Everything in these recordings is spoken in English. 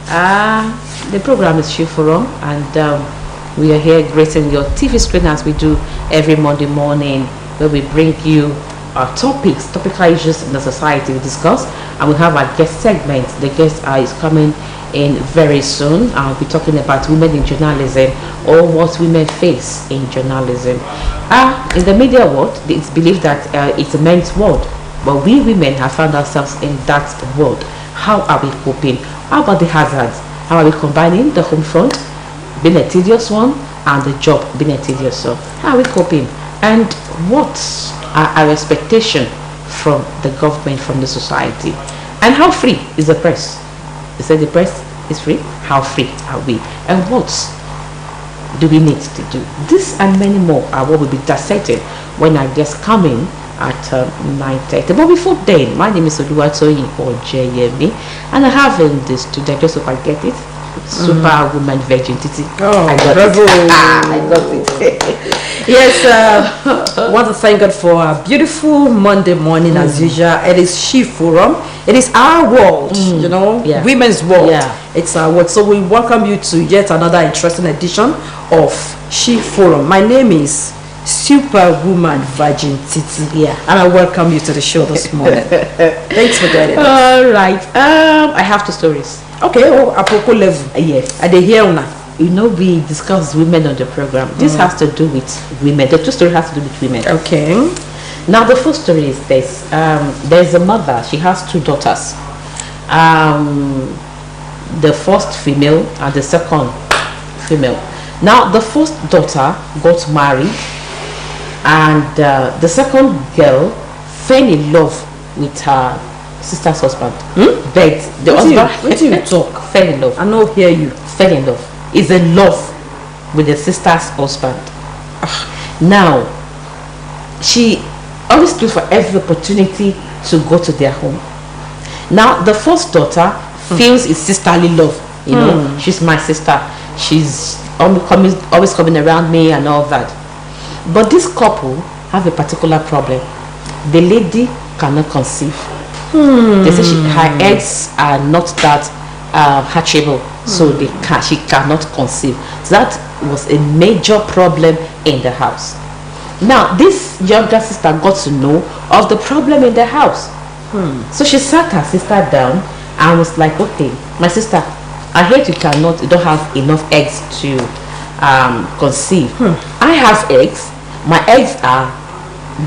The program is She Forum, and we are here gracing your TV screen as we do every Monday morning, where we bring you topical issues in the society we discuss, and we have our guest segment. The guest is coming in very soon. I'll be talking about women in journalism, or what women face in journalism. In the media world, it's believed that it's a men's world, but we women have found ourselves in that world. How are we coping? How about the hazards? How are we combining the home front, being a tedious one, and the job being a tedious one? How are we coping? And what are our expectations from the government, from the society? And how free is the press? They said the press is free. How free are we? And what do we need to do? This and many more are what will be dissected when our guests come in at 9:30. But before then, my name is Oluwatoyin Ojeyemi, and I have in this studio, just hope I get it, Superwoman Virginity. Oh, I got bravo. it. I got it. Yes, I want to thank God for a beautiful Monday morning as usual. It is She Forum. It is our world, you know, women's world. Yeah. It's our world. So we welcome you to yet another interesting edition of She Forum. My name is Superwoman Virgin Titi, and I welcome you to the show this morning. Thanks for getting it. All right. I have two stories. Okay, apropos level. Yes. Are they here now? You know, we discuss women on the program. This has to do with women. The two stories has to do with women. Okay. Now, the first story is this. There's a mother. She has two daughters. The first female and the second female. Now, the first daughter got married, and the second girl fell in love with her sister's husband. But the husband you talk? fell in love. I know hear you. Fell in love. Is in love with the sister's husband. Now, she always looks for every opportunity to go to their home. Now, the first daughter feels it's sisterly love. You know, she's my sister. She's always coming around me and all that. But this couple have a particular problem. The lady cannot conceive. They say her eggs are not that hatchable, so she cannot conceive. So that was a major problem in the house. Now, this younger sister got to know of the problem in the house. So she sat her sister down and was like, okay, my sister, I heard you don't have enough eggs to conceive. I have eggs. My eggs are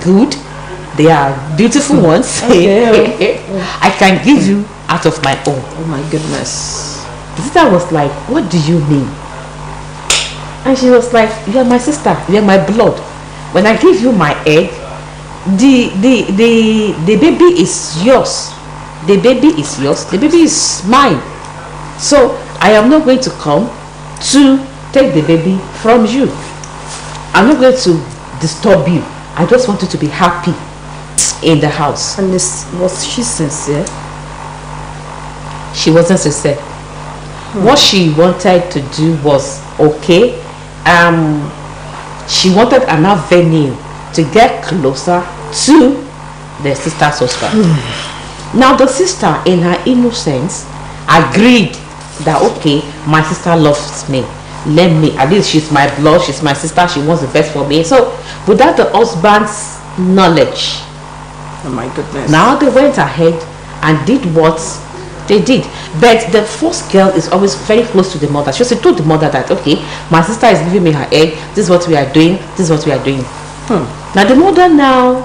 good. They are beautiful ones. Okay. I can give you out of my own. Oh my goodness. The sister was like, what do you mean? And she was like, you are my sister, you are my blood. When I give you my egg, the baby is yours. The baby is yours. The baby is mine. So I am not going to come to take the baby from you. I'm not going to disturb you. I just want you to be happy in the house. And was she sincere? She wasn't sincere. What she wanted to do was, okay, she wanted an avenue to get closer to the sister's husband. Now the sister, in her innocence, agreed that, okay, my sister loves me. Let me, at least she's my blood, she's my sister, she wants the best for me. So without the husband's knowledge, oh my goodness. now they went ahead and did what they did. But the first girl is always very close to the mother. She told the mother that, okay, my sister is giving me her egg, this is what we are doing, this is what we are doing. Now the mother now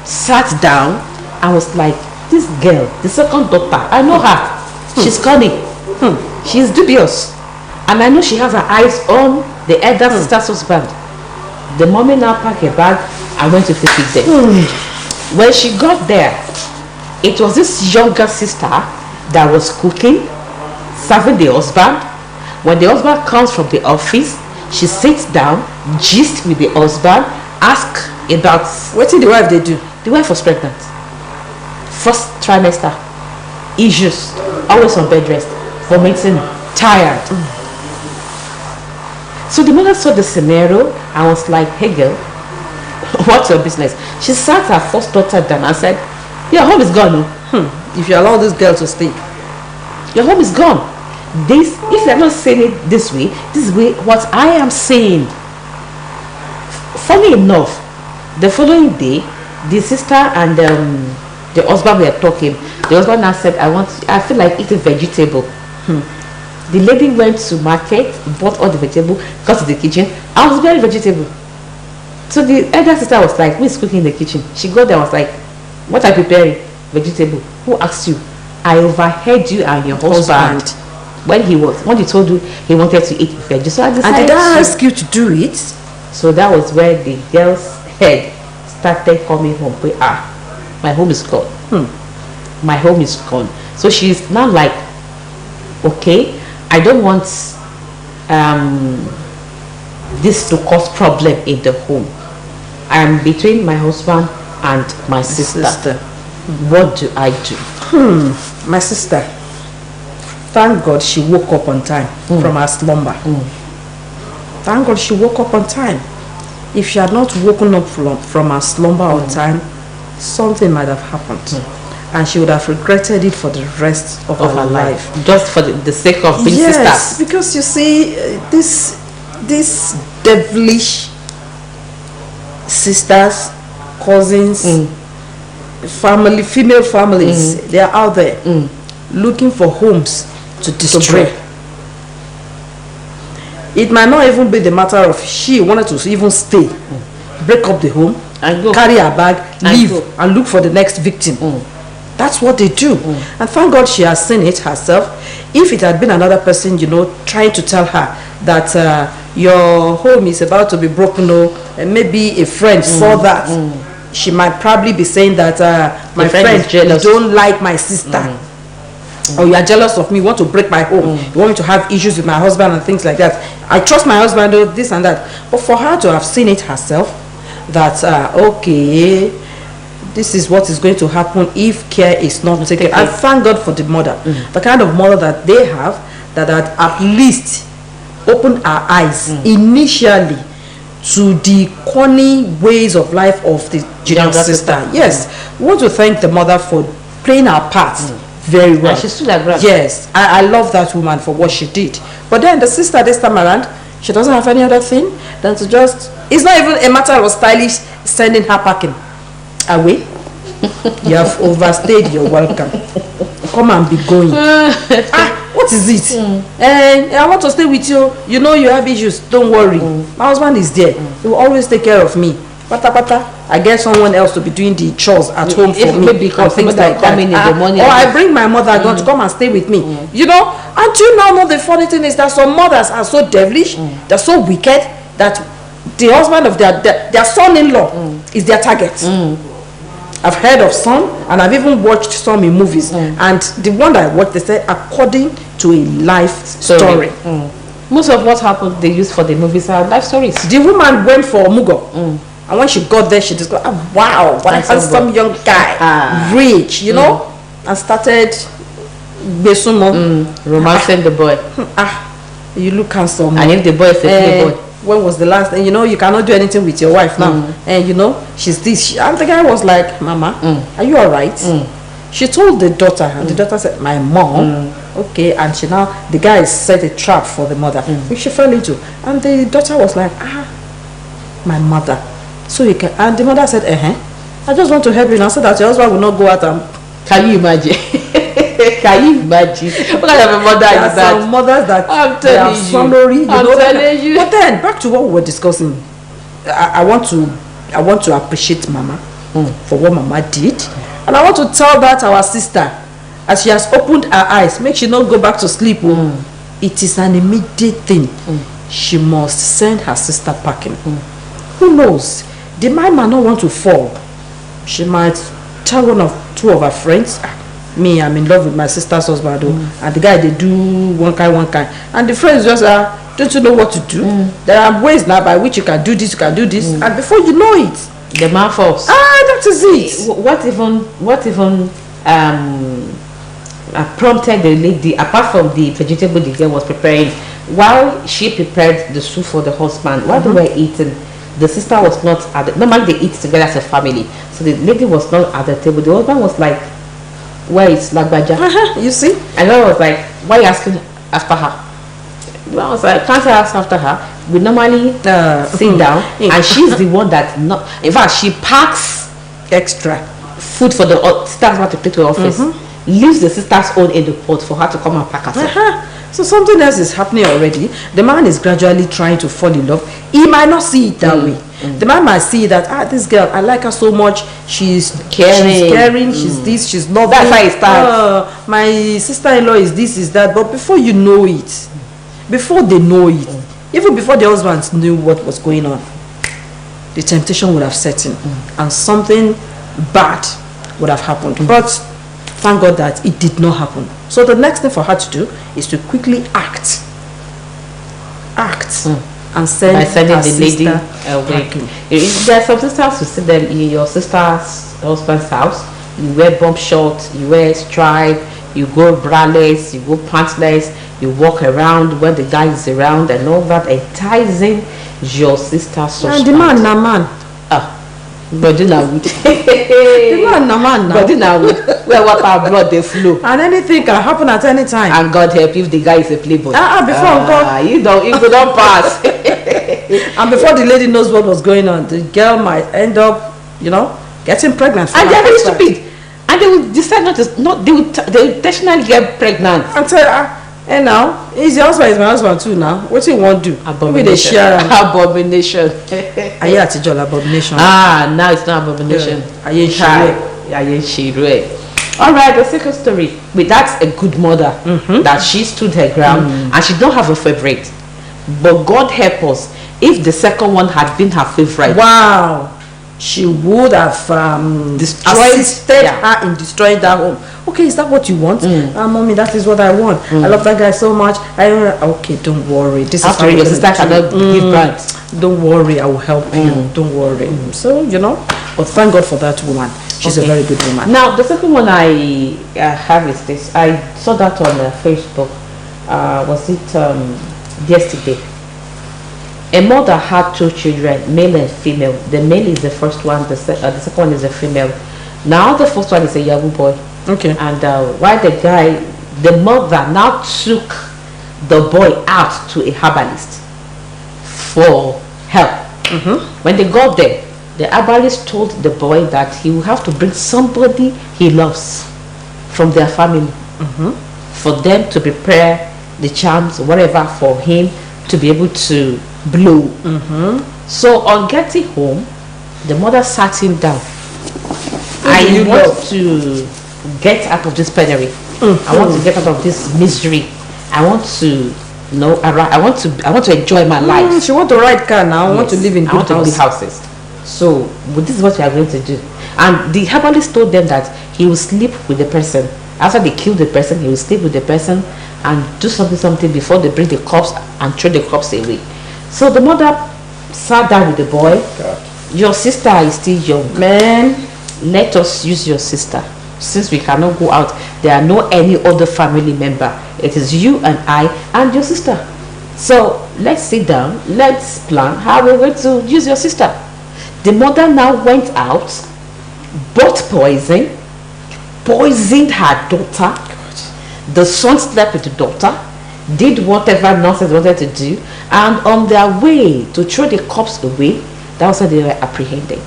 sat down and was like, this girl, the second daughter, I know her. She's cunning. She's dubious. And I know she has her eyes on the elder sister's husband. The mommy now packed her bag and went to fix it there. When she got there, it was this younger sister that was cooking, serving the husband. When the husband comes from the office, she sits down, gist with the husband, ask about what did the wife they do? The wife was pregnant. First trimester, issues, always on bed rest, vomiting, tired. So the mother saw the scenario and was like, hey girl, what's your business? She sat her first daughter down and said, your home is gone. If you allow this girl to stay, your home is gone. this, if you're not saying it this way, this is way what I am saying. Funny enough, the following day, the sister and the husband were talking. The husband now said, I feel like eating vegetable. The lady went to market, bought all the vegetable, got to the kitchen. I was very vegetable. So the elder sister was like, who is cooking in the kitchen? She got there and was like, what are you preparing? Vegetable. Who asked you? I overheard you and your husband when he told you he wanted to eat veggie. So I decided. And did I ask you to do it? So that was where the girl's head started coming home. My home is gone. My home is gone. So she's now like, okay, I don't want this to cause problem in the home. I am between my husband and my sister. What do I do? My sister, thank God she woke up on time from her slumber. Thank God she woke up on time. If she had not woken up from her slumber on time, something might have happened. And she would have regretted it for the rest of her life. Just for the sake of being sisters. Yes, because you see, this devilish sisters, cousins, female families, they are out there looking for homes to destroy. It might not even be the matter of she wanted to even stay, break up the home, and go, carry her bag, leave, and look for the next victim. That's what they do. And thank God she has seen it herself. If it had been another person, trying to tell her that your home is about to be broken, and maybe a friend saw that, she might probably be saying that my friend you don't like my sister, or you are jealous of me, you want to break my home, you want me to have issues with my husband and things like that. I trust my husband, this and that. But for her to have seen it herself, that okay, this is what is going to happen if care is not taken. And thank God for the mother, the kind of mother that they have, that had at least opened her eyes initially to the corny ways of life of the junior sister. Yes, we want to thank the mother for playing her part very well. And she stood her ground. Yes, I love that woman for what she did. But then the sister this time around, she doesn't have any other thing than to just, it's not even a matter of stylish sending her packing away. You have overstayed your welcome. Come and be going. What is it? And I want to stay with you. You know you have issues. Don't worry. My husband is there. He will always take care of me. I get someone else to be doing the chores at home for me. Maybe or things like that. In the morning. Or I bring my mother to come and stay with me. And you now know the funny thing is that some mothers are so devilish, they're so wicked, that the husband of their son-in-law is their target. I've heard of some, and I've even watched some in movies. And the one that I watched, they said according to a life story. Most of what happened they use for the movies are life stories. The woman went for Mugo, and when she got there, she just got, wow, what a handsome young guy, rich, and started romancing the boy. You look handsome. And if the boy is a boy. When was the last, and you cannot do anything with your wife now, and she's this, and the guy was like, Mama, are you all right? She told the daughter, and the daughter said, my mom. Okay, and the guy set a trap for the mother, which she fell into, and the daughter was like, my mother. So you can, and the mother said, I just want to help you now, so that your husband will not go out and. Can you imagine? Can you imagine? What kind of a mother is that? Some mothers that I'm telling you. Summary, I'm telling you. But then back to what we were discussing. I want to appreciate Mama for what Mama did, and I want to tell that our sister, as she has opened her eyes, make she not go back to sleep. It is an immediate thing. She must send her sister packing. Who knows? The man might not want to fall. She might tell two of her friends, me, I'm in love with my sister's husband, and the guy, they do one kind, and the friends just don't you know what to do? There are ways now by which you can do this, and before you know it, the man falls. That is it. What even prompted the lady, apart from the vegetable the girl was preparing, while she prepared the soup for the husband, while they were eating, the sister was not at the, normally they eat together as a family, so the lady was not at the table. The husband was like, where is Lagbaja? You see? And I was like, why are you asking after her. Well, I was like, I can't ask after her. We normally sit down, and she's the one that not. In fact, she packs Extra. food for the sisters want to take to the office. Leaves the sister's own in the pot for her to come and pack herself. So something else is happening already. The man is gradually trying to fall in love. He might not see it that way. The man might see that this girl, I like her so much. She's caring. She's this. She's loving. That's how it starts. My sister-in-law is this, is that. But before you know it, before they know it, even before the husbands knew what was going on, the temptation would have set in, and something bad would have happened. But thank God that it did not happen. So the next thing for her to do is to quickly act and send By sending her the lady sister away. packing. There are some sisters who see them in your sister's husband's house. You wear bump shorts, you wear stripe, you go braless, you go pantless, you walk around when the guy is around and all that, enticing your sister's And the man na man. Body now with The man na man now. body now with where water blood they flow. And anything can happen at any time. And God help if the guy is a playboy. Before you don't pass. and before the lady knows what was going on, the girl might end up, getting pregnant. And they're very stupid. And they will decide they will intentionally get pregnant. And tell her, now, his husband is my husband too now. What do you want to do? Abomination. Maybe they share am. Abomination. Aye atijọ́ abomination. Now it's not abomination. Aye Shire. Alright, the second story. But that's a good mother that she stood her ground and she don't have a favorite. But God help us if the second one had been her favorite. Wow. She would have assisted her in destroying that home. Okay, is that what you want? Mommy, that is what I want. I love that guy so much. Okay, don't worry. This After is your sister cannot give birth. Don't worry, I will help you. Don't worry. So, but thank God for that woman. She's a very good woman. Now, the second one I have is this. I saw that on Facebook. Was it yesterday? A mother had 2 children, male and female. The male is the first one, the second one is a female. Now the first one is a Yahoo boy. Okay. And while the mother now took the boy out to a herbalist for help. When they got there, the herbalist told the boy that he will have to bring somebody he loves from their family for them to prepare the charms, whatever, for him to be able to blow. So on getting home, the mother sat him down. I want to get out of this penury. I want to get out of this misery. I want to I want to enjoy my life. She want to ride car now. I want to live in good houses. So this is what we are going to do. And the herbalist told them that he will sleep with the person. After they kill the person, he will sleep with the person and do something before they bring the corpse and throw the corpse away. So the mother sat down with the boy. God. Your sister is still young. Man, let us use your sister. Since we cannot go out, there are no any other family member. It is you and I and your sister. So let's sit down, let's plan how we're going to use your sister. The mother now went out, bought poison, poisoned her daughter. The son slept with the daughter, did whatever nonsense they wanted to do, and on their way to throw the corpse away, that was how they were apprehended.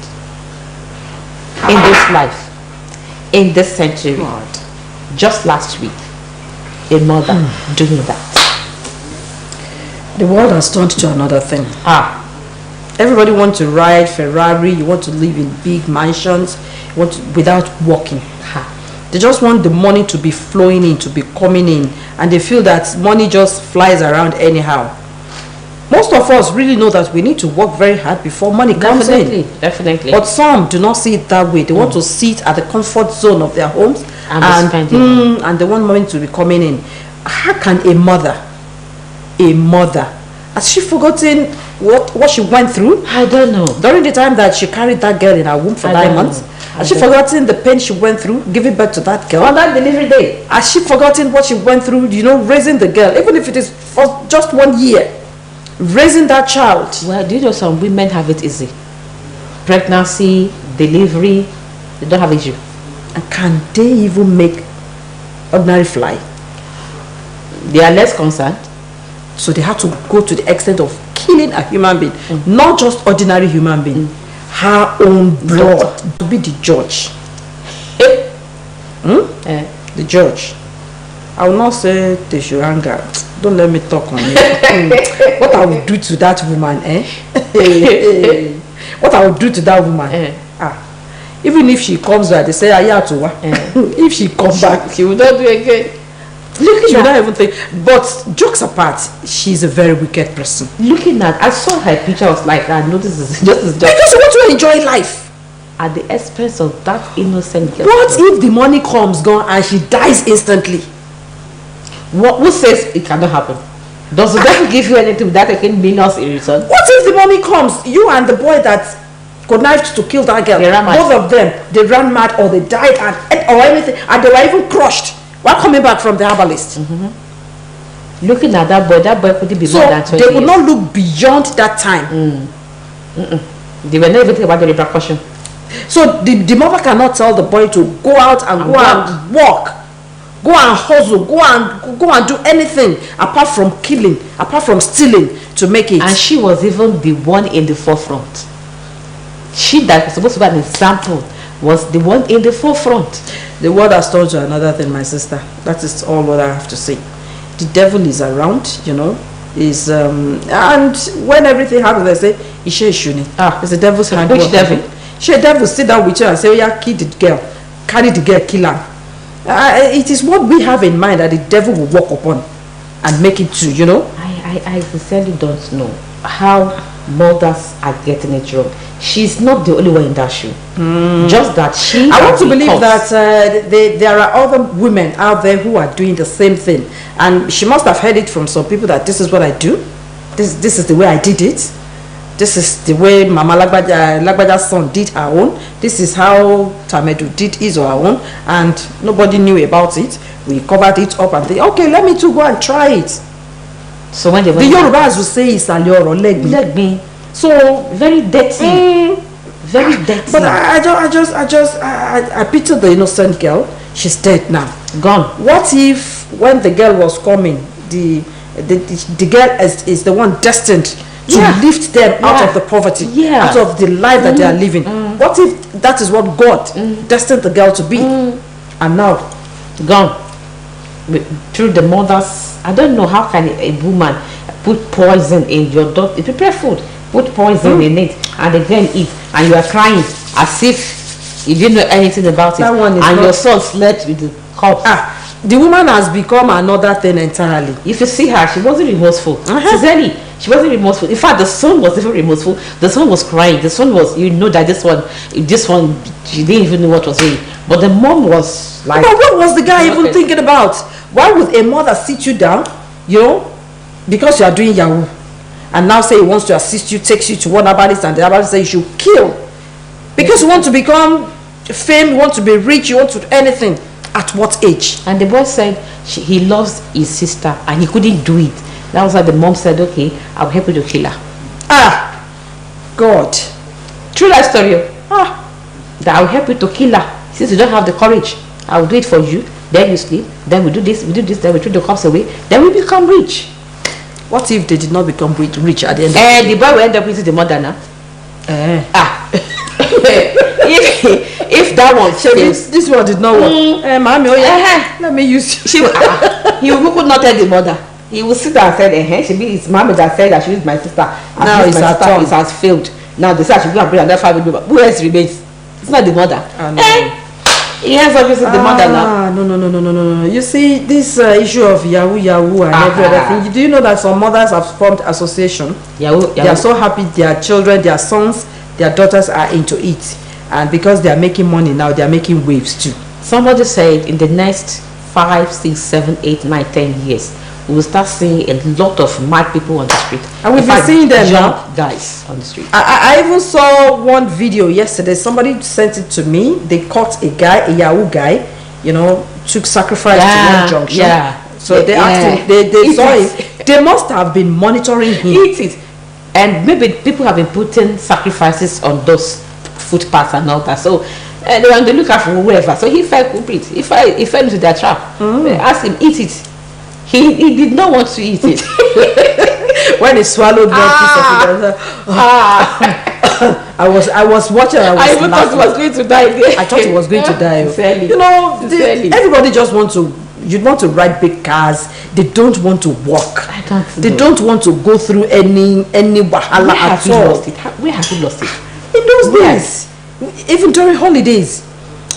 In this life, in this century, just last week, a mother doing that. The world has turned to another thing. Everybody wants to ride Ferrari. You want to live in big mansions. You want to, without working. They just want the money to be flowing in, to be coming in, and they feel that money just flies around anyhow. Most of us really know that we need to work very hard before money comes in. Definitely. But some do not see it that way. They want to sit at the comfort zone of their homes and they want money to be coming in. How can a mother, has she forgotten what she went through? I don't know. During the time that she carried that girl in her womb for 9 months, has she forgotten the pain she went through giving birth to that girl? On that delivery day. Has she forgotten what she went through, raising the girl, even if it is for just 1 year? Raising that child. Well, do you know some women have it easy? Pregnancy, delivery, they don't have issue. And can they even make ordinary fly? They are less concerned. So they had to go to the extent of killing a human being, not just ordinary human being, her own blood, to be the judge. The judge. I will not say they should hang her. Don't let me talk on it. What I will do to that woman, what I will do to that woman. Even if she comes back, they say, Ayatowa. If she comes back, She will not do again. she will not even think. But jokes apart, she's a very wicked person. Looking at, I saw her picture, I was like, I know this is just Because you want to enjoy life. at the expense of that innocent girl. What if the money comes gone and she dies instantly? Who says it cannot happen? Does the devil give you anything without taking millions in return? What if the money comes? You and the boy that connived to kill that girl, They ran mad. both of them, they ran mad or they died or anything, and they were even crushed while coming back from the herbalist. Looking at that boy couldn't be So more than 20 they would years. not look beyond that time. They were not even thinking about the repercussion. So the mother cannot tell the boy to go out and go and walk, go and hustle, go and do anything apart from killing, apart from stealing to make it. And she was even the one in the forefront. She that was supposed to be an example was the one in the forefront. The world has taught you another thing, my sister. That is all what I have to say. The devil is around, is and when everything happens, they say, Ishe Shuni. It's the devil's hand. Which devil? She devil sit down with you and say, oh yeah, kill the girl, carry the girl, kill her. It is what we have in mind that the devil will walk upon and make it to, I sincerely don't know how mothers are getting it wrong. She's not the only one in that shoe. Just that she. I want to believe cause. that there are other women out there who are doing the same thing, and she must have heard it from some people that this is what I do. This is the way I did it. This is the way Mama Lagbaja's son did her own. This is how Tamedu did his or her own, and nobody knew about it. We covered it up and think, okay, let me too go and try it. So when they The Yorubas will say it's alioro leg me. So Very dirty. Very dirty. but I picture the innocent girl. She's dead now. Gone. What if when the girl was coming, the girl is the one destined to lift them out of the poverty, out of the life that they are living? What if that is what God destined the girl to be? And now Gone. Through the mothers. I don't know how can a woman put poison in your daughter. Prepare food, put poison in it, and the girl eat, and you are crying as if you didn't know anything about it. That one is and not- your son slept with the corpse. the woman has become another thing entirely. If you see her, she wasn't remorseful. Sincerely, she wasn't remorseful. In fact, the son was even remorseful. The son was crying. The son was, that this one, she didn't even know what was saying. But the mom was like. But what was the guy even thinking about? Why would a mother sit you down, because you are doing Yahoo, and now say he wants to assist you, takes you to one herbalist, and the herbalist say you should kill because you want to become fame, you want to be rich, you want to do anything. At what age? And the boy said he loves his sister and he couldn't do it. That was why the mom said, okay, I'll help you to kill her. God. True life story. That I'll help you to kill her. Since you don't have the courage, I'll do it for you. Then you sleep, then we do this, then we throw the cops away, then we become rich. What if they did not become rich at the end of the boy will end up with the mother now. If that one fails, this one did not work. Mommy, let me use you. He will not tell the mother. He will sit there and say, should be his mommy that said that she is my sister. Now it's her turn. It has failed. Now they say I should go and bring another family member. Who else remains? It's not the mother. He ends up using the mother now. No. You see, this issue of Yahoo and every other thing. Do you know that some mothers have formed association? Yahoo. They are so happy their children, their sons, their daughters are into it. And because they are making money now, they are making waves too. Somebody said in the next 5, 6, 7, 8, 9, 10 years, we will start seeing a lot of mad people on the street. And we've been seeing them now. Guys on the street. I even saw one video yesterday. Somebody sent it to me. They caught a guy, a Yahoo guy, took sacrifice to one junction. So they asked him, they saw him. They must have been monitoring him. Eat it. And maybe people have been putting sacrifices on those footpaths and all that. So they were on the lookout for whoever. So he fell culprit. He fell into their trap. They asked him, eat it. He did not want to eat it. When he swallowed one piece of it, I was watching. I even thought he was going to die there. I thought he was going to die. You know, everybody just want to. You want to ride big cars. They don't want to walk. They don't want to go through any wahala at all. Where have you lost it? In those days, even during holidays,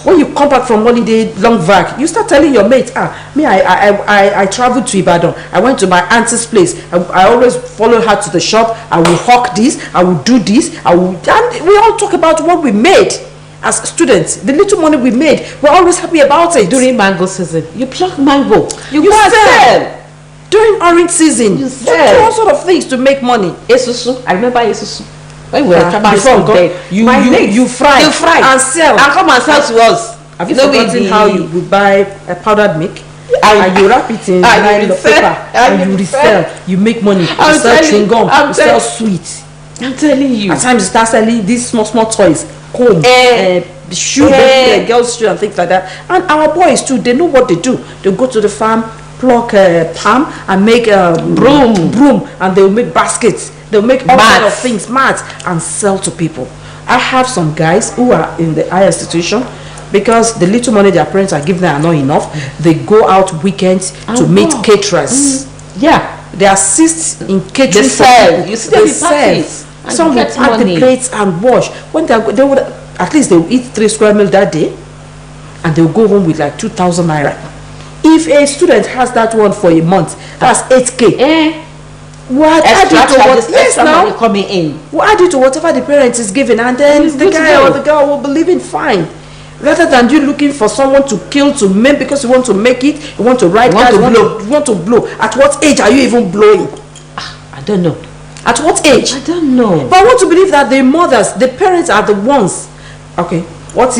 when you come back from holiday, long vac, you start telling your mates, I traveled to Ibadan. I went to my auntie's place. I always follow her to the shop. I will hawk this. I will do this. And we all talk about what we made as students. The little money we made, we're always happy about it. During mango season, you pluck mango. You sell. During orange season, you do all sort of things to make money. Esusu, I remember esusu. When we were traveling, you fry and sell and come and sell to us. Have you forgotten how you would buy a powdered milk and you wrap it in nylon paper and you resell? You make money. You sell chewing gum. You sell sweets. I'm telling you. At times you start selling these small toys, comb, shoe, girls' shoe and things like that. And our boys too, they know what they do. They go to the farm, pluck palm and make broom, and they'll make baskets. They'll make all kinds of things, mats, and sell to people. I have some guys who are in the higher institution, because the little money their parents are giving them are not enough. They go out weekends to meet caterers. Yeah, they assist in catering. They sell. You see, they serve. Some will pack the plates and wash. When they would at least they will eat 3 square meals that day, and they will go home with like 2,000 naira. If a student has that one for a month, that's 8k. What add it to what? Yes, now coming in. We'll add it to whatever the parent is giving, and then the guy or the girl will be living fine. Rather than you looking for someone to kill, to maim, because you want to make it, you want to ride cars, you want to blow. At what age are you even blowing? I don't know. At what age? I don't know. But I want to believe that the mothers, the parents are the ones. Okay, what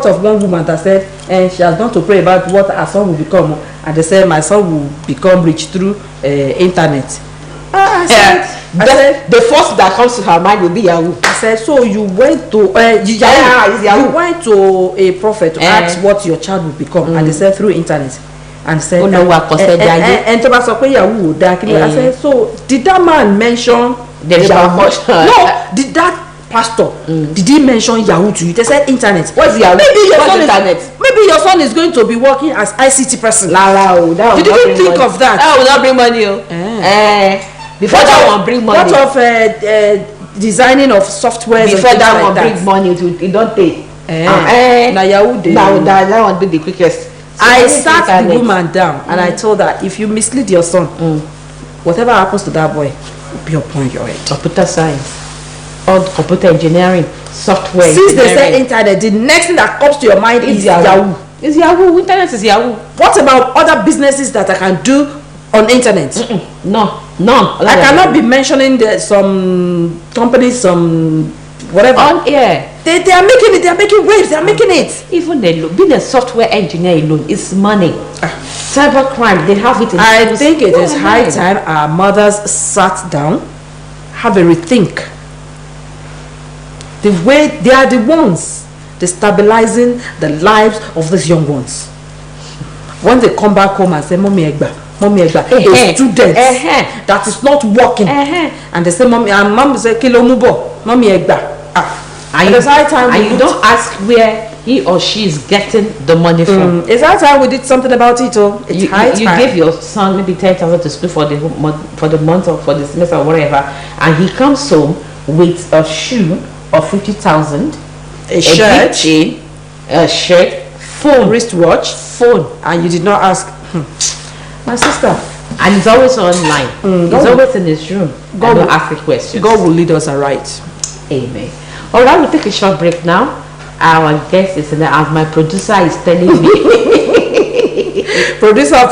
of one woman that said, and she has gone to pray about what her son will become, and they said my son will become rich through internet. I said, the first that comes to her mind will be Yahoo. I said, so you went to you went to a prophet to ask what your child will become, and they said through internet, and said, I said, so did that man mention Yahoo? No, did that pastor did he mention Yahoo to you? They said internet. What's Yahoo? Maybe your son is going to be working as ICT person. Did you even think of that? That will not bring money. Before that one bring money. What of designing of software? Before that one bring money, it don't take. Now Yahoo day. That one be the quickest. So I sat the woman down and I told her, if you mislead your son, whatever happens to that boy will be upon your head. Computer science, or computer engineering, software. Since they say internet, the next thing that comes to your mind is Yahoo. It's Yahoo. Internet is Yahoo. What about other businesses that I can do on internet? None. I cannot be mentioning some companies, some whatever. On air. They are making it. They are making waves. They are making it. Even being a software engineer alone is money. Cybercrime, they have it. I think it is high time our mothers sat down, have a rethink. The way they are the ones destabilizing the lives of these young ones. When they come back home and say, Mommy Egba, a student that is not working, and they say, Mommy, and Mom say, Kilo Mubo, Mommy Egba. And you don't ask where he or she is getting the money from. It's that time we did something about it. It's high time. You gave your son maybe 10,000 to school for the month or for the semester or whatever, and he comes home with a shoe of 50,000, a shirt, chain, a shirt, phone, wristwatch, phone, and you did not ask. My sister. And he's always online. He's always in his room. God will ask the questions. God will lead us aright. Amen. All right, we'll take a short break now. Our guest is in there, as my producer is telling me. Producer. I'm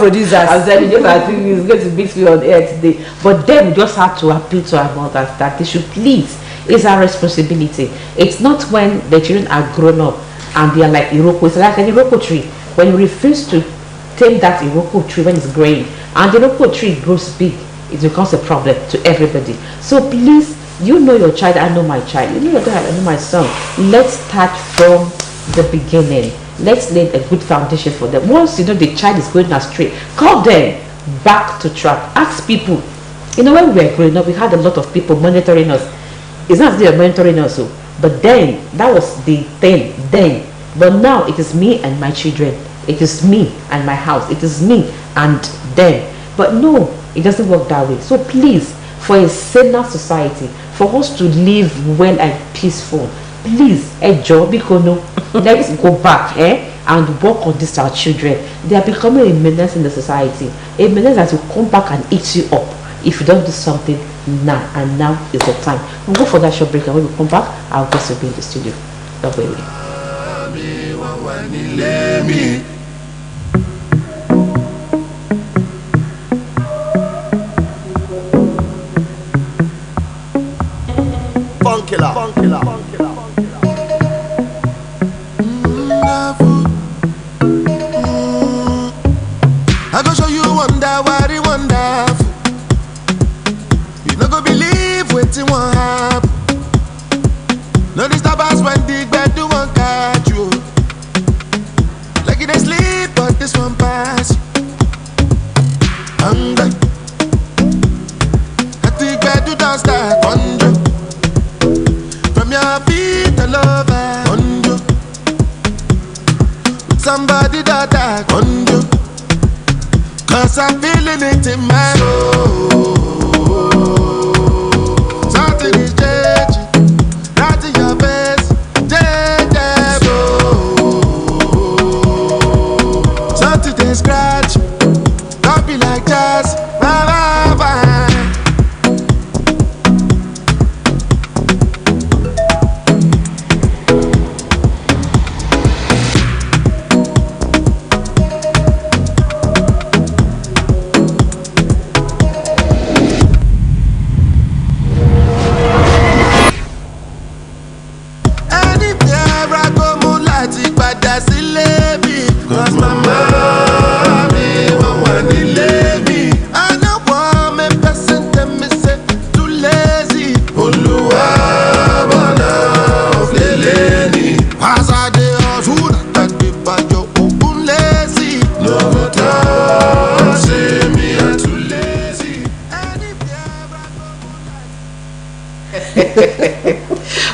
telling you, I think he's going to beat me on air today. But then we just have to appeal to our mothers that they should please. It's our responsibility. It's not when the children are grown up and they are like Iroko. It's like an Iroko tree. When you refuse to take that Iroko tree when it's growing, and the Iroko tree grows big, it becomes a problem to everybody. So please, you know your child, I know my child. You know your child, I know my son. Let's start from the beginning. Let's lay a good foundation for them. Once you know the child is going astray, call them. back to track. Ask people. You know, when we were growing up, we had a lot of people monitoring us. It's not as if they were monitoring us, but then that was the thing then. But now it is me and my children. It is me and my house. It is me and them. But no, it doesn't work that way. So please, for a saner society, for us to live well and peaceful, please, let's go back and work on this our children. They are becoming a menace in the society. A menace that will come back and eat you up if you don't do something now. And now is the time. We'll go for that short break, and when we come back, our guests will be in the studio. Don't worry. Funkilla. I go show you wonder what it wonderful. You no go believe wetin wan happen. No disturb us when the bed do one catch you. Like you dey sleep, but this one pass you. Hunger. I think bed do don't start wonder. From your feet all over wonder. With somebody that I wonder. 'Cause I'm feeling it in my soul. Something is changing, right in your face, something they scratch, don't be like jazz, bye.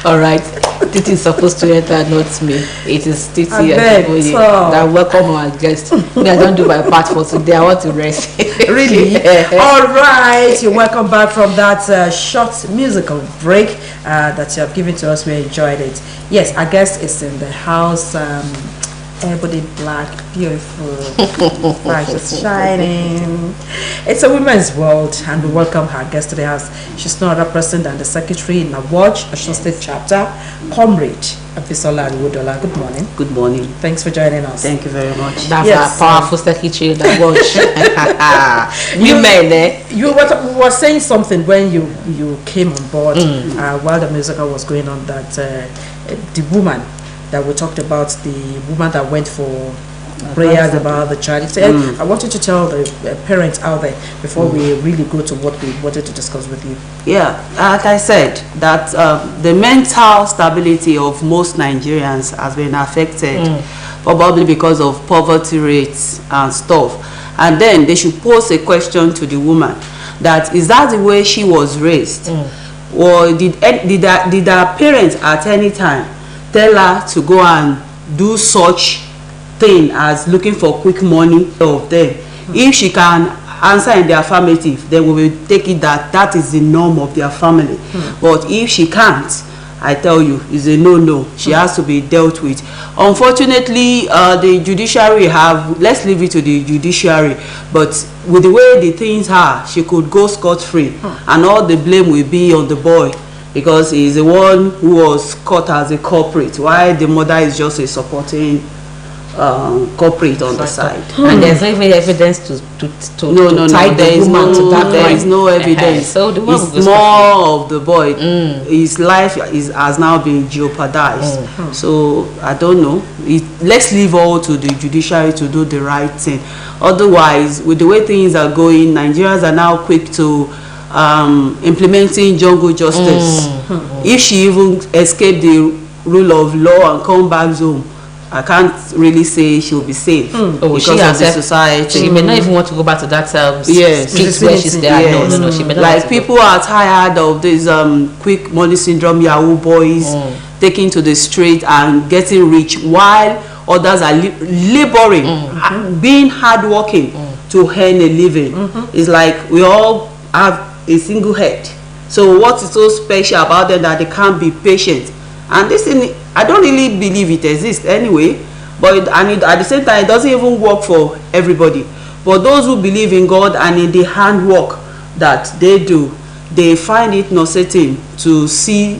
All right, Titi is supposed to enter, not me. It is Titi that welcome our guest. Me, I don't do my part for today. I want to rest. Really? All right, you're welcome back from that short musical break that you have given to us. We enjoyed it. Yes, our guest is in the house. Everybody black, beautiful, bright, just shining. It's a women's world, and we welcome her guest today. As she's no other person than the secretary in Awaj, Osun State Chapter, Comrade Abisola Wodola. Good morning. Good morning. Thanks for joining us. Thank you very much. That's our powerful secretary in Awaj. Women, You were saying something when you came on board while the musical was going on, that the woman that we talked about, the woman that went for prayers about the child. I wanted to tell the parents out there before we really go to what we wanted to discuss with you. Yeah, like I said, that the mental stability of most Nigerians has been affected, probably because of poverty rates and stuff. And then they should pose a question to the woman, that is that the way she was raised? Or did her parents at any time tell her to go and do such thing as looking for quick money of them? If she can answer in the affirmative, then we will take it that is the norm of their family. But if she can't, I tell you, it's a no. She has to be dealt with. Unfortunately, the judiciary let's leave it to the judiciary, but with the way the things are, she could go scot-free, and all the blame will be on the boy, because he's the one who was caught as a culprit, while the mother is just a supporting culprit on the side. And there's no even evidence to tie the woman to that. There is no evidence. So the it's more of the boy. His life has now been jeopardized. So I don't know. Let's leave all to the judiciary to do the right thing. Otherwise, with the way things are going, Nigerians are now quick to implementing jungle justice. If she even escaped the rule of law and come back home, I can't really say she'll be safe because of the society. She may not even want to go back to that street where she's there. Yes. No. She may not like people are tired of this quick money syndrome, Yahoo boys taking to the street and getting rich, while others are laboring, being hardworking to earn a living. It's like we all have a single head. So what is so special about them that they can't be patient? And this thing, I don't really believe it exists anyway, but at the same time, it doesn't even work for everybody. But those who believe in God and in the handwork that they do, they find it nauseating to see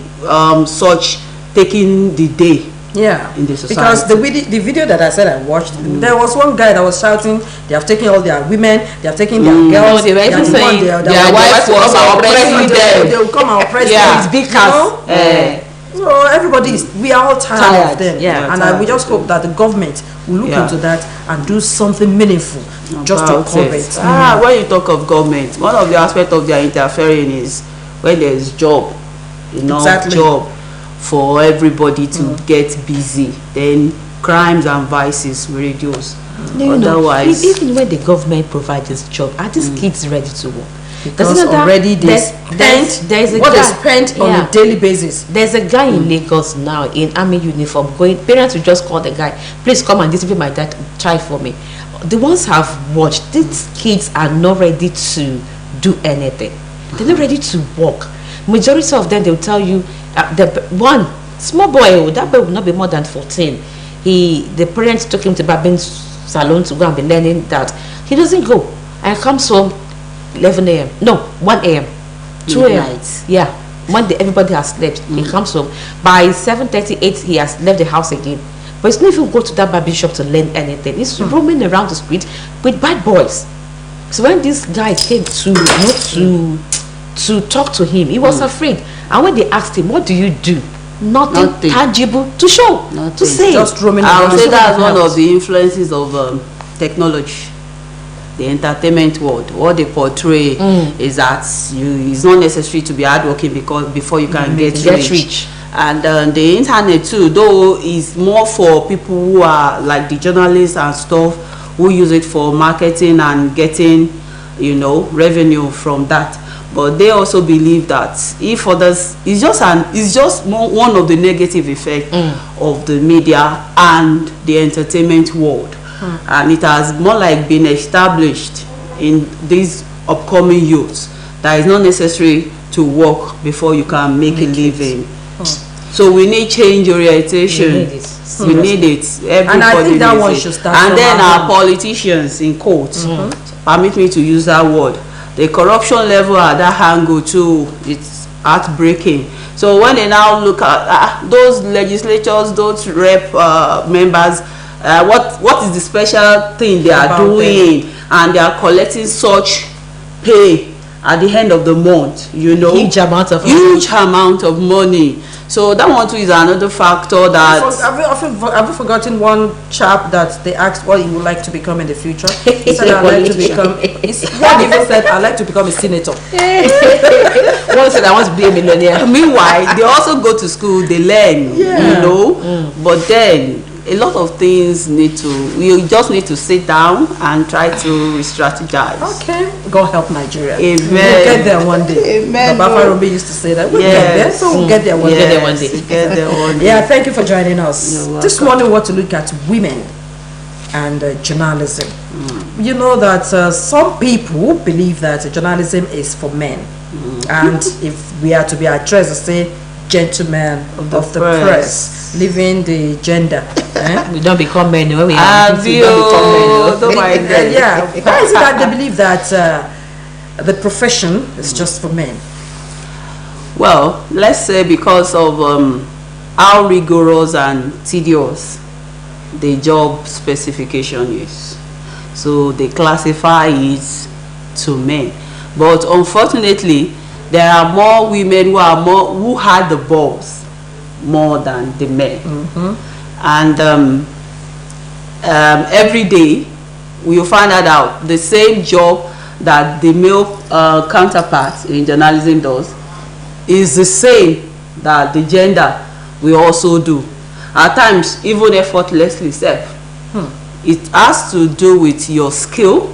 such taking the day. Yeah, in the society. Because the video that I said I watched, there was one guy that was shouting, they have taken all their women, they have taken their girls, they were even saying their wife was oppressing them. They will come and oppress them. Big cars. So we are all tired of them. And we just hope that the government will look into that and do something meaningful just to curb it. When you talk of government, one of the aspects of their interfering is when there is job, job for everybody to get busy, then crimes and vices will reduce. Otherwise, even when the government provides this job, are these kids ready to work? Because already there's what is spent on a daily basis. There's a guy in Lagos now in army uniform parents will just call the guy, please come and discipline my child for me. The ones I've watched, these kids are not ready to do anything. They're not ready to work. Majority of them, they'll tell you, the one small boy, that boy will not be more than 14. The parents took him to barbering salon to go and be learning that. He doesn't go and comes home 11 a.m. No, 1 a.m. 2 a.m. Yeah, Monday everybody has slept. He comes home by 7:30, 8. He has left the house again. But he's not even go to that barber shop to learn anything. He's roaming around the street with bad boys. So when this guy came to talk to him, he was afraid. And when they asked him, what do you do? Nothing tangible to show, to say. Just roaming around. I would say that's one house. of the influences of technology, the entertainment world. What they portray is that it's not necessary to be hardworking before you can get rich. And the internet too, though, is more for people who are like the journalists and stuff, who use it for marketing and getting, revenue from that. But they also believe that if others, it's just one of the negative effects of the media and the entertainment world, and it has more like been established in these upcoming youths that it's not necessary to work before you can make a living. So we need change orientation. We need it. Everybody and I think that one it. should start. And then our politicians, in quotes, permit me to use that word. The corruption level at that angle too, it's heartbreaking. So when they now look at those legislators, those rep members, what is the special thing they are doing, and they are collecting such pay at the end of the month, huge amount of money. So that one too is another factor that have you forgotten one chap that they asked what he would like to become in the future? He said I'd like to become one even said I'd like to become a senator. One said I want to be a millionaire. Meanwhile, they also go to school, they learn, but then a lot of things we just need to sit down and try to strategize. Okay, God help Nigeria. Amen. We'll get there one day. Amen. Baba Rombi used to say that we'll get there, so we'll get there one day. Get there one day. Yeah, thank you for joining us. This morning we want to look at women and journalism. You know that some people believe that journalism is for men, and if we are to be addressed, say gentlemen of the press, leaving the gender. We don't become men when we don't become men. Yeah, why is it that they believe that the profession is just for men? Well, let's say because of how rigorous and tedious the job specification is, so they classify it to men. But unfortunately, there are more women who had the balls more than the men. And every day we will find out the same job that the male counterpart in journalism does is the same that the gender will also do. at times even effortlessly self. It has to do with your skill,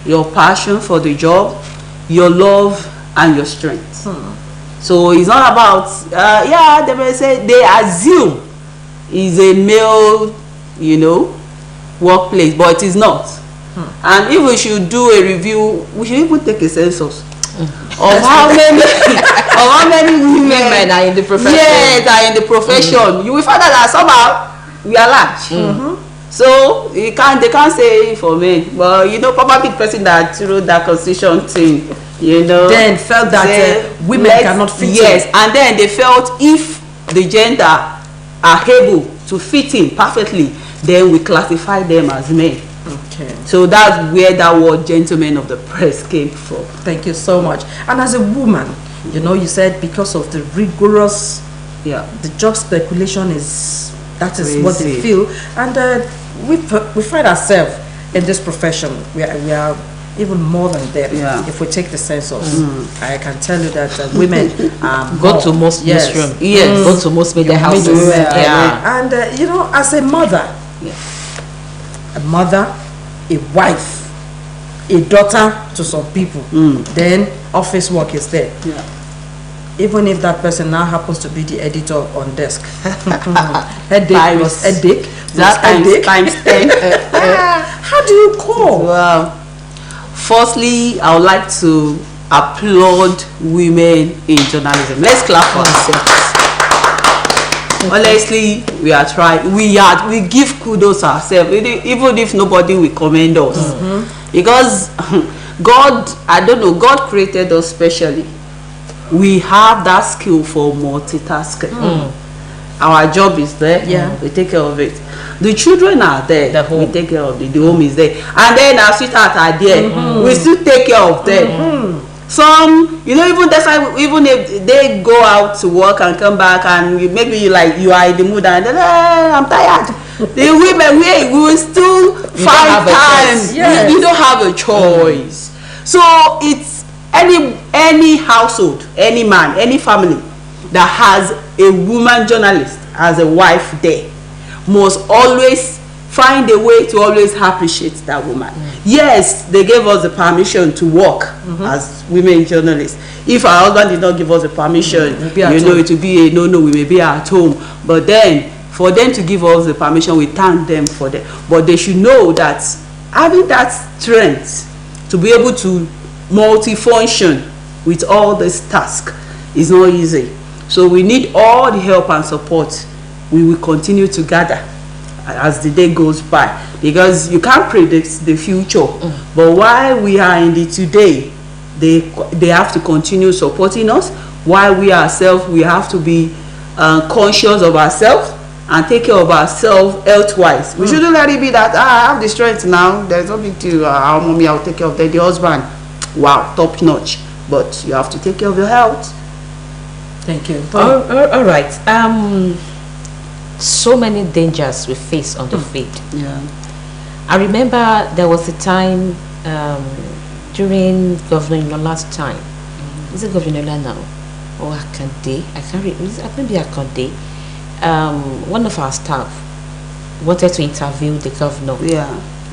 your passion for the job, your love and your strength. So it's not about yeah, they may say, they assume is a male, you know, workplace, but it is not. And if we should do a review, we should even take a census of how many women are in the profession. Yes, are in the profession. You will find out that somehow we are large. So they can't say for men, but you know, probably the person that wrote that constitution thing, you know, then felt that women cannot fit yes, in. and then they felt if the gender are able to fit in perfectly, then we classify them as men. Okay. So that's where that word gentleman of the press came from. Thank you so much. And as a woman, you know, you said because of the rigorous, the job speculation that is what they feel, and we find ourselves in this profession. We are even more than them. If we take the census, I can tell you that women go to most newsrooms. Yes, go to most media houses. And you know, as a mother, a wife, a daughter to some people, then office work is there. Even if that person now happens to be the editor on desk, headache plus headache. That times 10. How do you cope? Well, firstly, I would like to applaud women in journalism. Let's clap for ourselves. Honestly, we are trying. We give kudos ourselves, even if nobody will commend us, because God, I don't know, God created us specially. We have that skill for multitasking. Our job is there. We take care of it. The children are there. We take care of it. The home is there. And then our sweethearts are there. We still take care of them. Some, you know, even if they go out to work and come back, and maybe you are in the mood and then I'm tired. The women, we will still find time. You don't have a choice. So it's any household, any man, any family that has a woman journalist as a wife there must always find a way to always appreciate that woman. Yes, they gave us the permission to work as women journalists. If our husband did not give us the permission, you know, it would be a no, we may be at home. But then, for them to give us the permission, we thank them for that. But they should know that having that strength to be able to multifunction with all this task is not easy. So we need all the help and support we will continue to gather as the day goes by, because you can't predict the future. But while we are in the today, they have to continue supporting us. While we ourselves, we have to be conscious of ourselves and take care of ourselves health-wise. We shouldn't let it be that I have the strength now, there's no big deal, our mommy, I'll take care of the husband. Wow, top notch. But you have to take care of your health. Thank you. All right. So many dangers we face on the field. I remember there was a time during Governor Inola's time. Is it Governor Inola now? Or Akande? I can't remember. Maybe Akande. One of our staff wanted to interview the governor.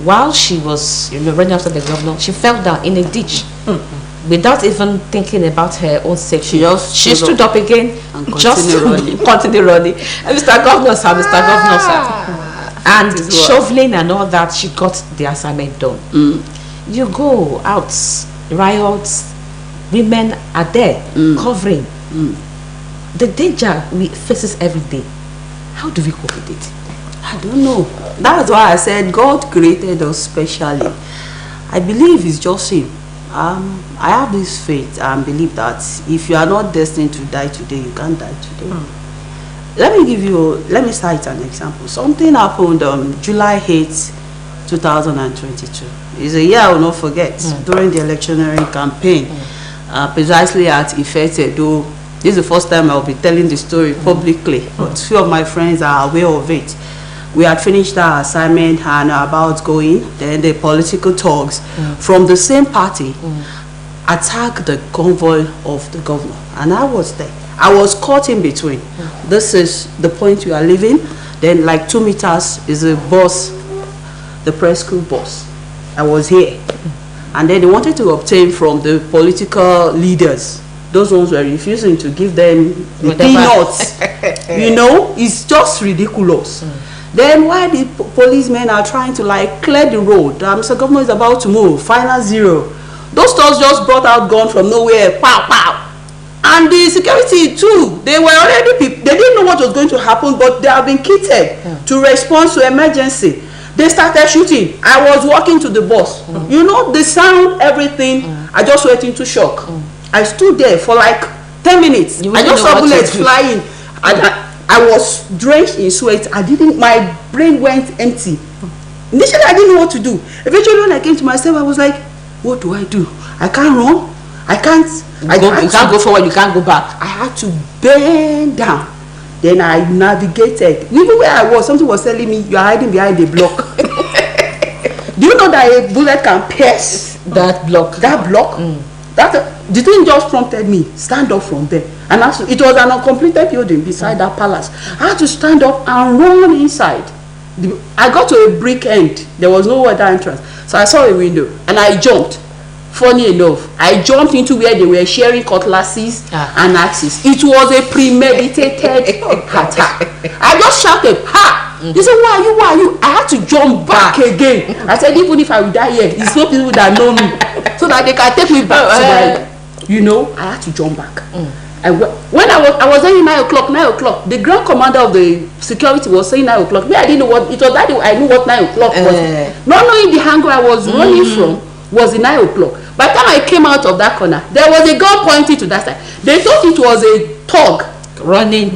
While she was, running after the governor, she fell down in a ditch. Without even thinking about her own safety, she stood up again and continued running. Mr. Governor, sir, Mr. Governor, sir. And shoveling and all that, she got the assignment done. You go out, riots, women are there covering. The danger we faces every day. How do we cope with it? I don't know. That's why I said God created us specially. I believe it's just Him. I have this faith and believe that if you are not destined to die today, you can't die today. Let me cite an example. Something happened on July 8th, 2022. It's a year I will not forget, during the electioneering campaign, precisely at Ifete. Though this is the first time I'll be telling the story publicly, but few of my friends are aware of it. We had finished our assignment and about going, then the political talks from the same party attacked the convoy of the governor, and I was there. I was caught in between. This is the point you are leaving, Then like 2 meters is a bus, the press school bus. I was here. And then they wanted to obtain from the political leaders. Those ones were refusing to give them the peanuts. You know, it's just ridiculous. Then while the policemen are trying to like clear the road, Mr. Governor is about to move, final zero. Those stores just brought out gun from nowhere, pow, pow. And the security too, they were already, they didn't know what was going to happen, but they have been kitted to respond to emergency. They started shooting. I was walking to the bus. You know, the sound, everything, I just went into shock. I stood there for like 10 minutes. I just saw bullets flying. And I was drenched in sweat. My brain went empty. Initially, I didn't know what to do. Eventually, when I came to myself, I was like, what do? I can't run. I can't. You can't go forward. You can't go back. I had to bend down. Then I navigated. Even where I was, something was telling me, you are hiding behind a block. Do you know that a bullet can pierce that block? That block? The thing just prompted me, stand up from there. And it was an uncompleted building beside that palace. I had to stand up and run inside. I got to a brick end. There was no other entrance. So I saw a window and I jumped. Funny enough, I jumped into where they were sharing cutlasses and axes. It was a premeditated attack. I just shouted, ha! They said, why are you? I had to jump back again. I said, even if I would die here, it's no people that know me. So that they can take me back to my, you know, I had to jump back. When I was saying 9 o'clock, 9 o'clock, the ground commander of the security was saying 9 o'clock. Me, I didn't know what, it was that I knew what 9 o'clock was. Not knowing the angle I was running from was the 9 o'clock. By the time I came out of that corner, there was a gun pointing to that side. They thought it was a thug running.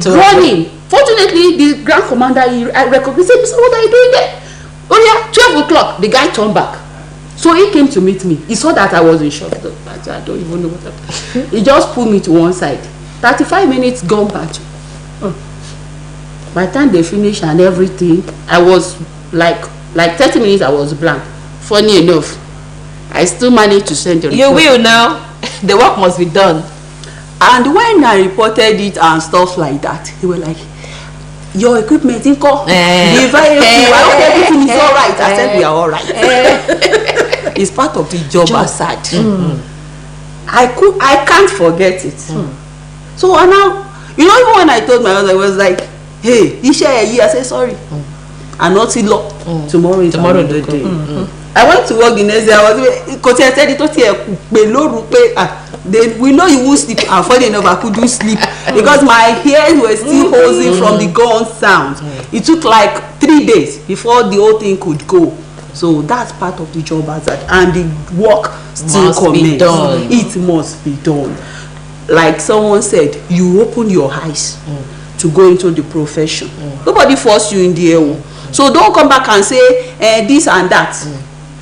Fortunately, the ground commander, I recognized him. He said, what are you doing there? Oh yeah, 12 o'clock. The guy turned back. So he came to meet me. He saw that I was in shock. I don't even know what happened. He just pulled me to one side. 35 minutes gone back. By the time they finished and everything, I was like 30 minutes I was blank. Funny enough, I still managed to send the report. You will now. The work must be done. And when I reported it and stuff like that, they were like, your equipment in call. Everything is all right. I said, we are all right. It's part of the job aside. I can't forget it. So now, you know, even when I told my husband, I was like, hey, he share a year. I said, sorry. I'm not in law. Tomorrow is the day. I went to work the next day. I was then we know you won't sleep. And funny enough, I couldn't sleep because my ears were still holding from the gun sound. It took like 3 days before the whole thing could go. So that's part of the job hazard, and the work still commences. It must be done. Like someone said, you open your eyes to go into the profession. Nobody forced you in the air. So don't come back and say this and that.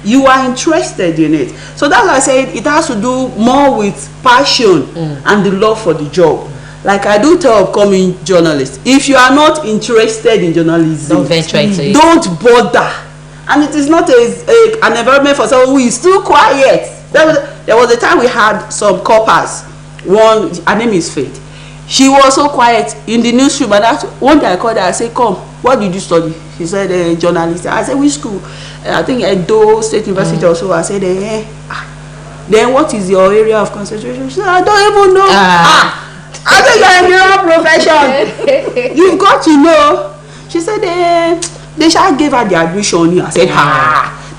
You are interested in it. So that's why I said it has to do more with passion and the love for the job. Like I do tell upcoming journalists, if you are not interested in journalism, don't venture into it. Don't bother. And it is not an environment for someone who is too quiet. There was a time we had some coppers. One, her name is Faith. She was so quiet in the newsroom, and one day I called her. I said, come, what did you study? She said, journalism. I said, which school? I think Edo State University or so. I said, then what is your area of concentration? She said, I don't even know. I think you're in your profession. You've got to know. She said, they shall give her the admission. I said,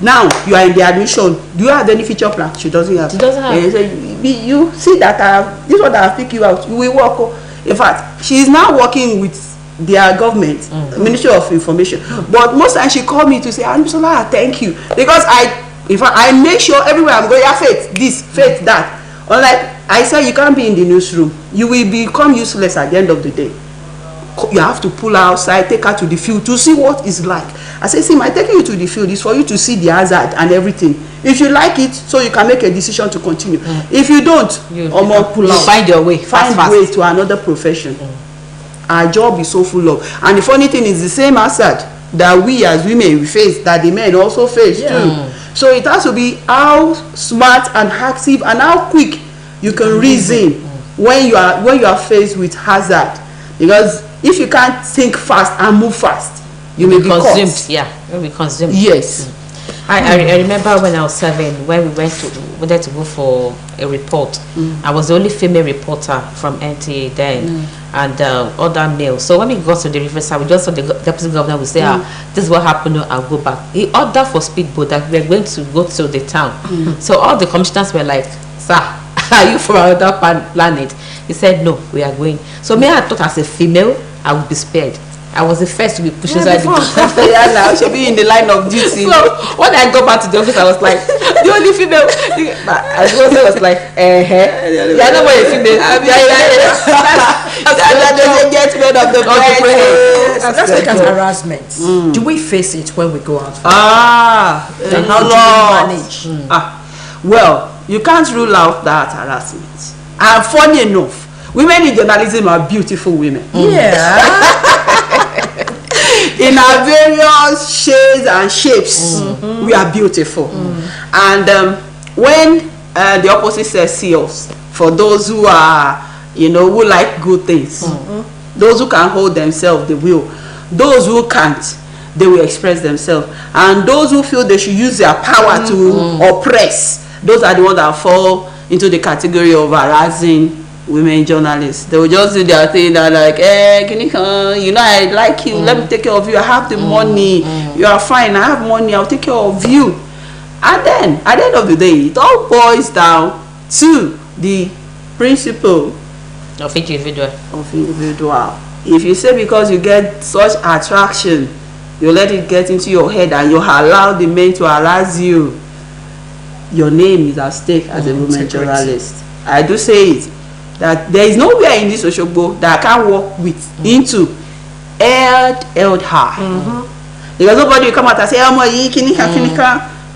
now you are in the admission. Do you have any future plan? She doesn't have. She doesn't have. You see that this one that I pick you out. You will work. In fact, she is now working with their government, Ministry of Information. But most times she called me to say, Anusala, thank you, because I make sure everywhere I'm going, faith this, faith that. Unlike I said, you can't be in the newsroom. You will become useless at the end of the day. You have to pull her outside, take her to the field to see what it's like. I say, see, my taking you to the field is for you to see the hazard and everything. If you like it, so you can make a decision to continue. If you don't, you find your way. Find way to another profession. Our job is so full of, and the funny thing is the same hazard that we as women we face, that the men also face too. So it has to be how smart and active and how quick you can reason when you are faced with hazard. Because if you can't think fast and move fast, you may be consumed. caught. Yeah, will be consumed. Yes. I remember when I was 7, when we wanted to go for a report. I was the only female reporter from NTA then, and other males. So when we got to the riverside, we just saw the deputy governor would say, this is what happened, I'll go back. He ordered for speedboat that we are going to go to the town. So all the commissioners were like, sir, are you from another planet? He said, no, we are going. So me, I thought as a female, I would be spared. I was the first to be pushed inside the boat. Yeah, now she'll be in the line of duty. So when I got back to the office, I was like, the only female. I was like, you're not a female. That's the get rid of the press. Let's look at harassment. Do we face it when we go out? And how do we manage? Well, you can't rule out that harassment. And funny enough, women in journalism are beautiful women. Yeah. In our various shades and shapes, we are beautiful. And when the opposite sex see us, for those who are, who like good things, those who can hold themselves, they will. Those who can't, they will express themselves. And those who feel they should use their power to oppress, those are the ones that fall into the category of harassing women journalists. They will just do their thing and like, can you come? I like you, let me take care of you, I have the money, you are fine, I have money, I'll take care of you. And then at the end of the day, it all boils down to the principle of each individual. If you say because you get such attraction, you let it get into your head and you allow the men to harass you, your name is at stake as a woman journalist. I do say it, that there is nowhere in this Oshogbo that I can walk with into held high. Because nobody will come out and say,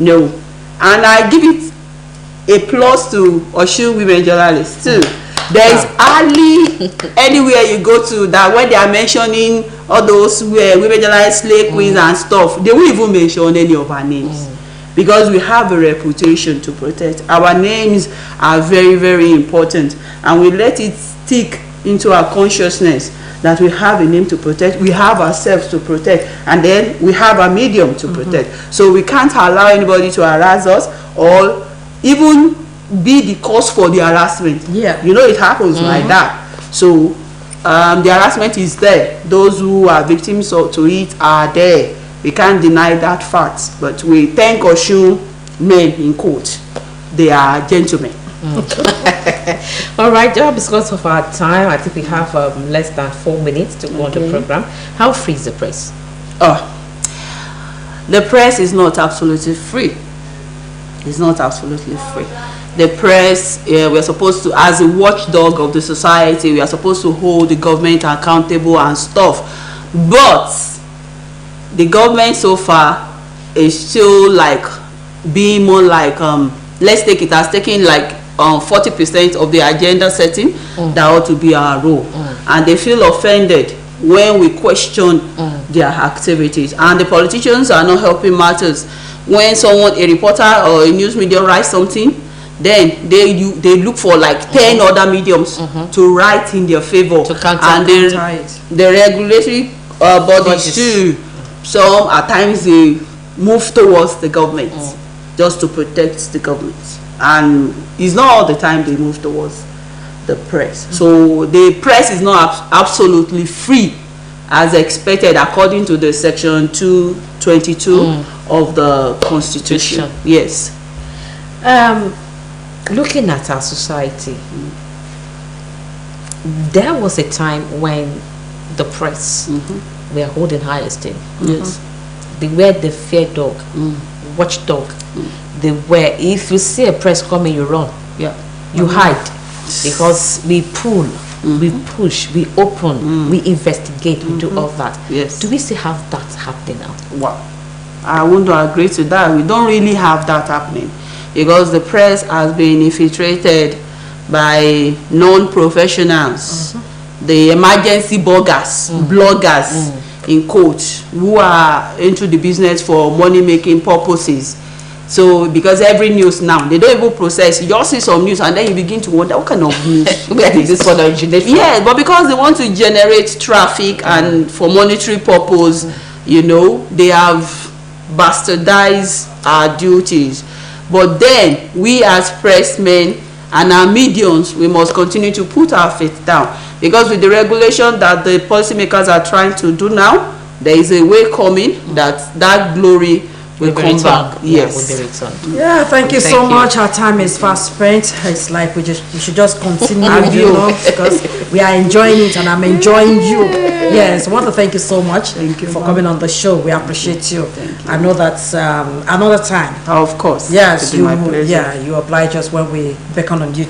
no. And I give it a plus to Oshu women journalists too. There is hardly anywhere you go to that when they are mentioning all those women journalists, slave queens and stuff, they won't even mention any of our names. Because we have a reputation to protect. Our names are very, very important. And we let it stick into our consciousness that we have a name to protect, we have ourselves to protect, and then we have a medium to protect. So we can't allow anybody to harass us or even be the cause for the harassment. Yeah. It happens like that. So the harassment is there. Those who are victims to it are there. We can't deny that fact, but we thank Oshun men in court. They are gentlemen. All right, because of our time, I think we have less than 4 minutes to go on the program. How free is the press? The press is not absolutely free. It's not absolutely free. The press, we're supposed to, as a watchdog of the society, we are supposed to hold the government accountable and stuff. But the government so far is still like being more like let's take it as taking like 40% of the agenda setting that ought to be our role, and they feel offended when we question their activities, and the politicians are not helping matters. When a reporter or a news media writes something, then they look for like 10 other mediums to write in their favor, and the regulatory bodies too. Some at times they move towards the government just to protect the government, and it's not all the time they move towards the press. So the press is not absolutely free as expected according to the section 222 of the Constitution. Yes. Looking at our society, there was a time when the press were holding high esteem. Yes. They were the fear dog, watchdog. They were, if you see a press coming, you run. Yeah. You hide, because we pull, we push, we open, we investigate, we do all that. Yes. Do we still have that happening now? Wow. I want to agree to that. We don't really have that happening, because the press has been infiltrated by non-professionals, the emergency bloggers, in quote, who are into the business for money-making purposes. So because every news now, they don't even process. You just see some news and then you begin to wonder, what kind of news? Where did this originate from? Yeah, but because they want to generate traffic and for monetary purpose, they have bastardized our duties. But then we as pressmen and our mediums, we must continue to put our faith down, because with the regulation that the policymakers are trying to do now, there is a way coming that glory will come back. Yes. Will be returned. Yeah, thank you so much. Our time is fast spent. It's like we should just continue, because we are enjoying it and I'm enjoying you. Yes, I want to thank you so much. Thank you for coming on the show. We appreciate you. Thank you. I know that's another time. Of course. Yes, you oblige us when we beckon on you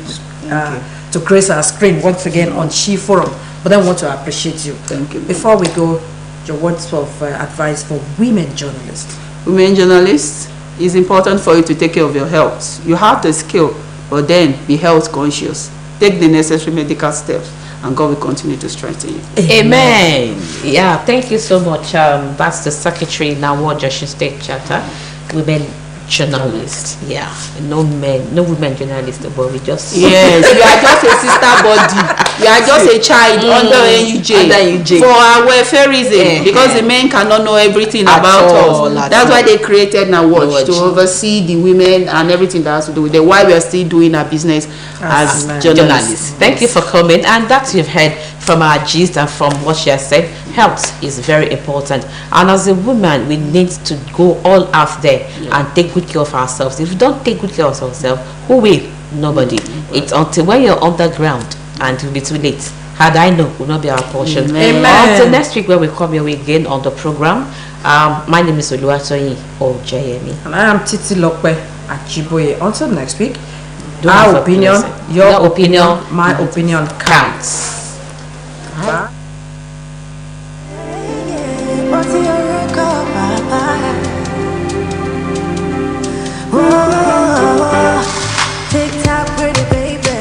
to grace our screen once again on She Forum. But then want to appreciate you. Thank you. Before we go, your words of advice for women journalists. Women journalists, it's important for you to take care of your health. You have the skill, but then be health conscious. Take the necessary medical steps, and God will continue to strengthen you. Amen. Yeah, thank you so much. That's the secretary in our Joshua State Charter, women journalists. Yeah, no women journalists, but we just yes, you are just a sister body. You are just a child under NUJ for our welfareism, because the men cannot know everything about us. That's why they created our watch to oversee the women and everything that has to do with it. Why we are still doing our business as journalists. Thank you for coming, and that you've heard from our gist and from what she has said. Health is very important, and as a woman we need to go all out there and take good care of ourselves. If we don't take good care of ourselves, who will? Nobody. It's until when you're underground and it will be too late. Had I known, will not be our portion. Amen. Until next week when we come your way again on the program. My name is Oluwatoyin Ojayemi, and I am Titi Lokwe Achiboye. Until next week, Don't our have a opinion, blessing. your opinion, my opinion counts. Bye. TikTok pretty baby,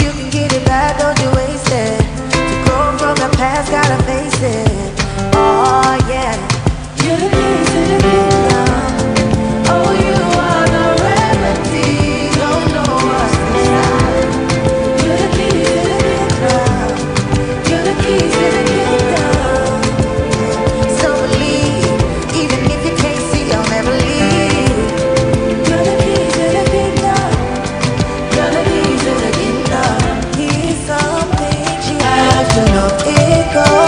you can get it back, don't you waste it. To grow from the past, gotta face it. Oh yeah, you're the key to the kingdom. Oh, you are the remedy. Don't know what's inside. You're the key to the kingdom. You're the key to the kingdom. So believe, even if you can't see, I'll never leave. You're the key to the kingdom. You're the key to the kingdom. Here's some things you have to know. It goes.